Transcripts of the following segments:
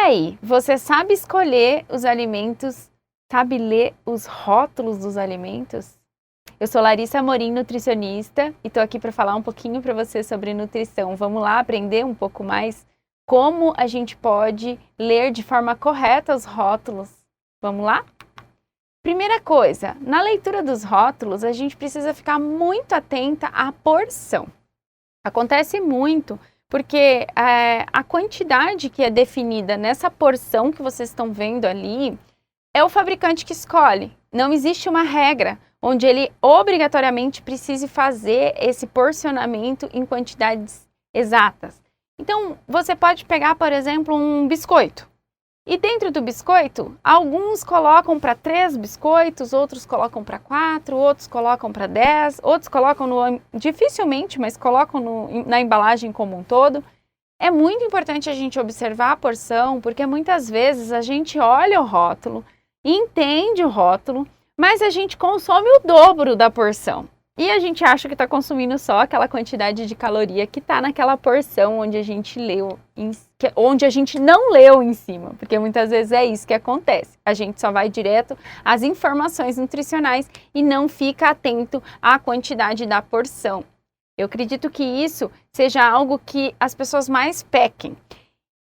aí, você sabe escolher os alimentos, sabe ler os rótulos dos alimentos? Eu sou Larissa Amorim, nutricionista, e estou aqui para falar um pouquinho para você sobre nutrição. Vamos lá aprender um pouco mais como a gente pode ler de forma correta os rótulos. Vamos lá? Primeira coisa, na leitura dos rótulos, a gente precisa ficar muito atenta à porção. Acontece muito porque a quantidade que é definida nessa porção que vocês estão vendo ali é o fabricante que escolhe. Não existe uma regra onde ele obrigatoriamente precise fazer esse porcionamento em quantidades exatas. Então, você pode pegar, por exemplo, um biscoito. E dentro do biscoito, alguns colocam para 3 biscoitos, outros colocam para 4, outros colocam para 10, outros colocam dificilmente, mas colocam na embalagem como um todo. É muito importante a gente observar a porção, porque muitas vezes a gente olha o rótulo, entende o rótulo, mas a gente consome o dobro da porção. E a gente acha que está consumindo só aquela quantidade de caloria que está naquela porção onde a gente leu, onde a gente não leu em cima, porque muitas vezes é isso que acontece. A gente só vai direto às informações nutricionais e não fica atento à quantidade da porção. Eu acredito que isso seja algo que as pessoas mais pequem.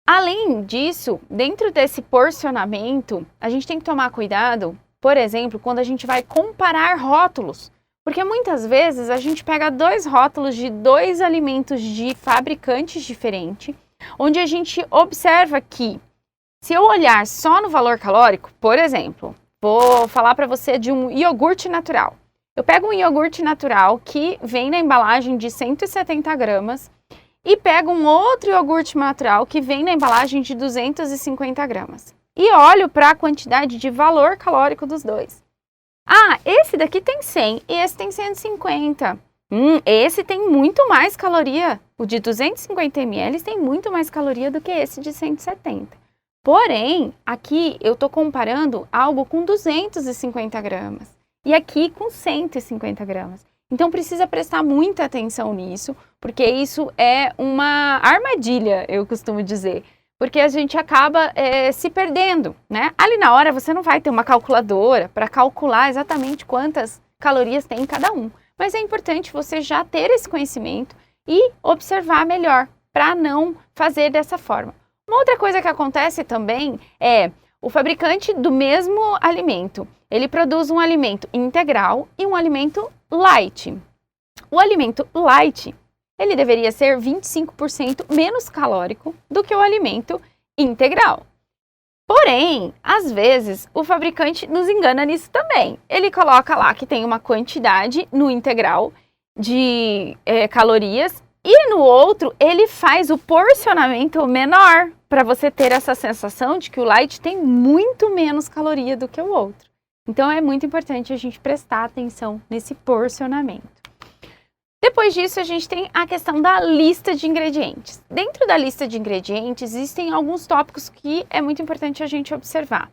Além disso, dentro desse porcionamento, a gente tem que tomar cuidado, por exemplo, quando a gente vai comparar rótulos. Porque muitas vezes a gente pega 2 rótulos de 2 alimentos de fabricantes diferentes, onde a gente observa que, se eu olhar só no valor calórico, por exemplo, vou falar para você de um iogurte natural. Eu pego um iogurte natural que vem na embalagem de 170 gramas e pego um outro iogurte natural que vem na embalagem de 250 gramas. E olho para a quantidade de valor calórico dos dois. Ah, esse daqui tem 100 e esse tem 150. Esse tem muito mais caloria. O de 250 ml tem muito mais caloria do que esse de 170. Porém, aqui eu estou comparando algo com 250 gramas e aqui com 150 gramas. Então precisa prestar muita atenção nisso, porque isso é uma armadilha, eu costumo dizer. Porque a gente acaba se perdendo, né? Ali na hora você não vai ter uma calculadora para calcular exatamente quantas calorias tem em cada um. Mas é importante você já ter esse conhecimento e observar melhor para não fazer dessa forma. Uma outra coisa que acontece também é o fabricante do mesmo alimento. Ele produz um alimento integral e um alimento light. O alimento light, ele deveria ser 25% menos calórico do que o alimento integral. Porém, às vezes, o fabricante nos engana nisso também. Ele coloca lá que tem uma quantidade no integral de calorias e no outro ele faz o porcionamento menor para você ter essa sensação de que o light tem muito menos caloria do que o outro. Então, é muito importante a gente prestar atenção nesse porcionamento. Depois disso, a gente tem a questão da lista de ingredientes. Dentro da lista de ingredientes, existem alguns tópicos que é muito importante a gente observar.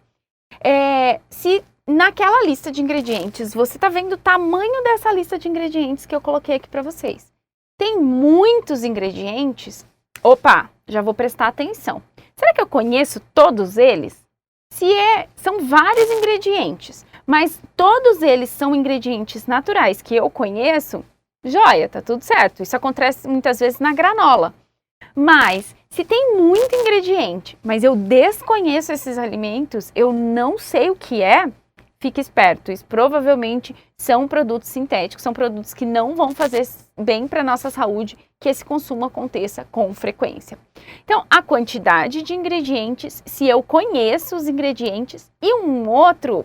Se naquela lista de ingredientes, você está vendo o tamanho dessa lista de ingredientes que eu coloquei aqui para vocês. Tem muitos ingredientes. Opa, já vou prestar atenção. Será que eu conheço todos eles? São vários ingredientes, mas todos eles são ingredientes naturais que eu conheço, joia, tá tudo certo. Isso acontece muitas vezes na granola. Mas, se tem muito ingrediente, mas eu desconheço esses alimentos, eu não sei o que é, fique esperto. Isso provavelmente são produtos sintéticos, são produtos que não vão fazer bem para a nossa saúde, que esse consumo aconteça com frequência. Então, a quantidade de ingredientes, se eu conheço os ingredientes, e um outro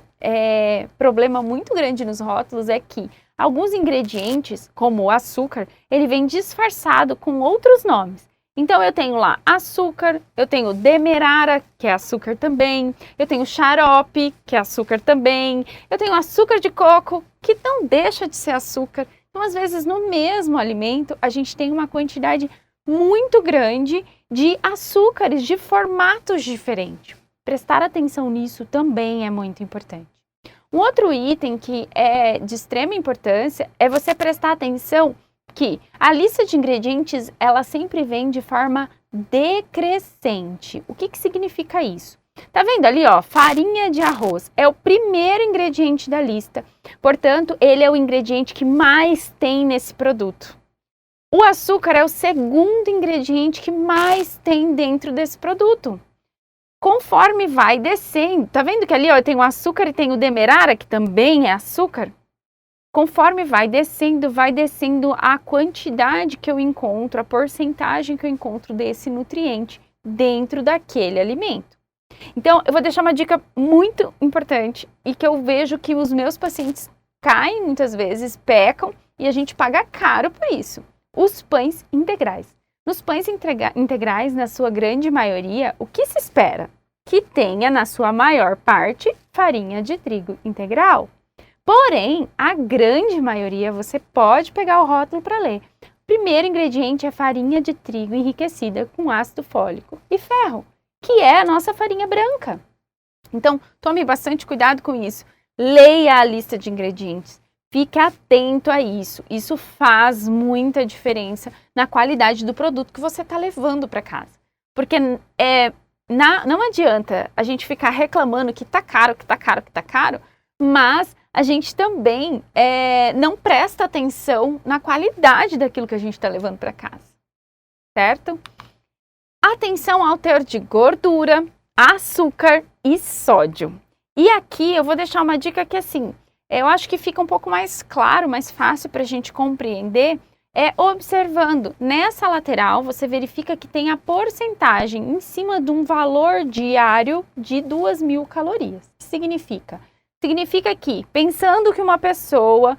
problema muito grande nos rótulos é que alguns ingredientes, como o açúcar, ele vem disfarçado com outros nomes. Então, eu tenho lá açúcar, eu tenho demerara, que é açúcar também, eu tenho xarope, que é açúcar também, eu tenho açúcar de coco, que não deixa de ser açúcar. Então, às vezes, no mesmo alimento, a gente tem uma quantidade muito grande de açúcares de formatos diferentes. Prestar atenção nisso também é muito importante. Um outro item que é de extrema importância é você prestar atenção que a lista de ingredientes, ela sempre vem de forma decrescente. O que significa isso? Tá vendo ali, ó, farinha de arroz é o primeiro ingrediente da lista, portanto, ele é o ingrediente que mais tem nesse produto. O açúcar é o segundo ingrediente que mais tem dentro desse produto. Conforme vai descendo, tá vendo que ali, ó, tem o açúcar e tem o demerara, que também é açúcar? Conforme vai descendo a quantidade que eu encontro, a porcentagem que eu encontro desse nutriente dentro daquele alimento. Então, eu vou deixar uma dica muito importante e que eu vejo que os meus pacientes caem muitas vezes, pecam e a gente paga caro por isso. Os pães integrais. Nos pães integrais, na sua grande maioria, o que se espera? Que tenha, na sua maior parte, farinha de trigo integral. Porém, a grande maioria, você pode pegar o rótulo para ler. O primeiro ingrediente é farinha de trigo enriquecida com ácido fólico e ferro, que é a nossa farinha branca. Então, tome bastante cuidado com isso. Leia a lista de ingredientes. Fique atento a isso. Isso faz muita diferença na qualidade do produto que você está levando para casa. Porque não adianta a gente ficar reclamando que está caro, mas a gente também não presta atenção na qualidade daquilo que a gente está levando para casa. Certo? Atenção ao teor de gordura, açúcar e sódio. E aqui eu vou deixar uma dica que assim, eu acho que fica um pouco mais claro, mais fácil para a gente compreender, observando. Nessa lateral, você verifica que tem a porcentagem em cima de um valor diário de 2.000 calorias. O que significa? Significa que, pensando que uma pessoa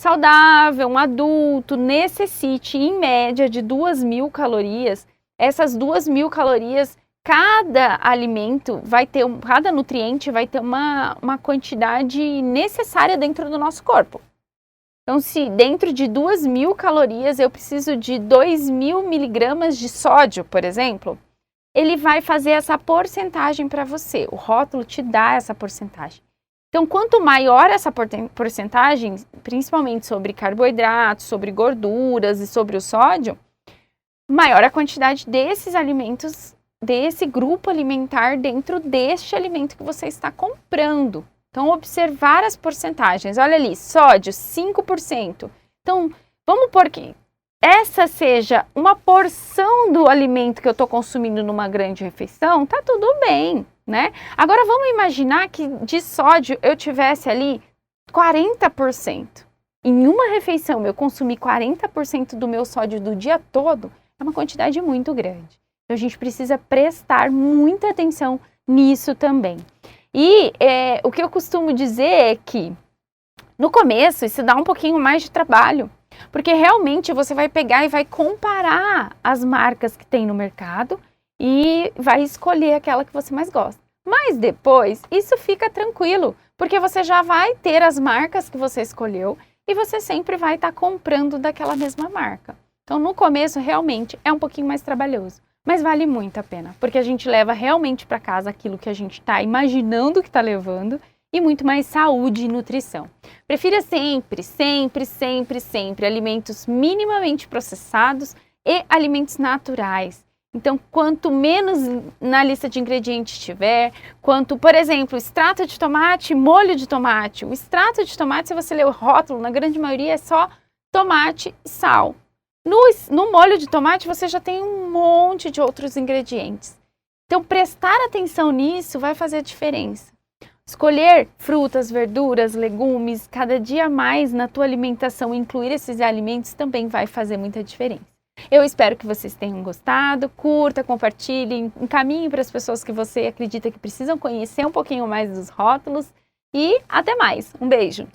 saudável, um adulto, necessite em média de 2.000 calorias, essas 2.000 calorias, cada alimento vai ter, cada nutriente vai ter uma quantidade necessária dentro do nosso corpo. Então, se dentro de 2.000 calorias eu preciso de 2.000 miligramas de sódio, por exemplo, ele vai fazer essa porcentagem para você. O rótulo te dá essa porcentagem. Então, quanto maior essa porcentagem, principalmente sobre carboidratos, sobre gorduras e sobre o sódio, maior a quantidade desses alimentos, desse grupo alimentar dentro deste alimento que você está comprando. Então, observar as porcentagens. Olha ali, sódio, 5%. Então, vamos pôr que essa seja uma porção do alimento que eu estou consumindo numa grande refeição, tá tudo bem, né? Agora, vamos imaginar que de sódio eu tivesse ali 40%. Em uma refeição, eu consumi 40% do meu sódio do dia todo, é uma quantidade muito grande. Então, a gente precisa prestar muita atenção nisso também. E o que eu costumo dizer é que, no começo, isso dá um pouquinho mais de trabalho, porque realmente você vai pegar e vai comparar as marcas que tem no mercado e vai escolher aquela que você mais gosta. Mas depois, isso fica tranquilo, porque você já vai ter as marcas que você escolheu e você sempre vai estar comprando daquela mesma marca. Então, no começo, realmente, é um pouquinho mais trabalhoso, mas vale muito a pena, porque a gente leva realmente para casa aquilo que a gente está imaginando que está levando e muito mais saúde e nutrição. Prefira sempre alimentos minimamente processados e alimentos naturais. Então, quanto menos na lista de ingredientes tiver, quanto, por exemplo, extrato de tomate, molho de tomate. O extrato de tomate, se você ler o rótulo, na grande maioria é só tomate e sal. No molho de tomate você já tem um monte de outros ingredientes. Então, prestar atenção nisso vai fazer a diferença. Escolher frutas, verduras, legumes, cada dia mais na tua alimentação, incluir esses alimentos também vai fazer muita diferença. Eu espero que vocês tenham gostado, curta, compartilhem, encaminhe para as pessoas que você acredita que precisam conhecer um pouquinho mais dos rótulos e até mais. Um beijo!